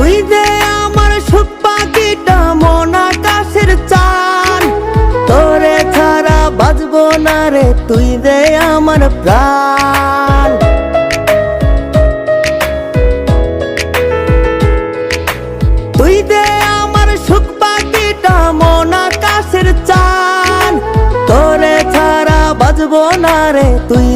তুই দে আমার সুখ পাখিটা মন আকাশের চান, তোরে ছাড়া বাজবো না রে তুই দে আমার প্রাণ। তুই দে আমার সুখ পাখিটা মন আকাশের চান, তোরে ছাড়া বাজবো না রে তুই